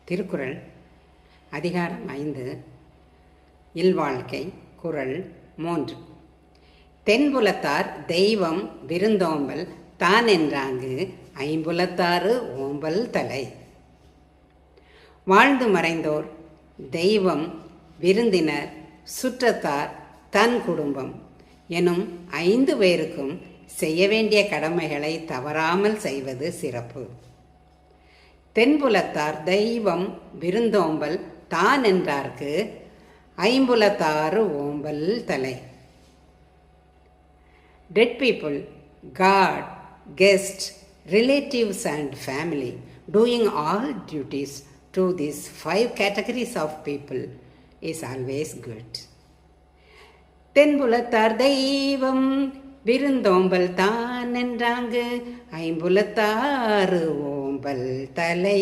திருக்குறள் அதிகாரம் 5 இல்வாழ்க்கை குறள் 3. தென்புலத்தார் தெய்வம் விருந்தோம்பல் தான் என்றாங்கு ஐம்புலத்தாறு ஓம்பல் தலை. வாழ்ந்து மறைந்தோர் தெய்வம் விருந்தினர் சுற்றத்தார் தன் குடும்பம் எனும் 5 பேருக்கும் செய்ய வேண்டிய கடமைகளை தவறாமல் செய்வது சிறப்பு. தென்புலத்தார் தெய்வம் விருந்தோம்பல் தான் என்றார்க்கு ஐம்புலத்தாறு ஓம்பல் தலை. Dead people, God, guests, relatives and family doing all duties to these 5 categories of people is always good. தென்புலத்தார் தெய்வம் விருந்தோம்பல் தான் என்றாங்கு ஐம்புலத்தாறு ஓம்பல் தலை.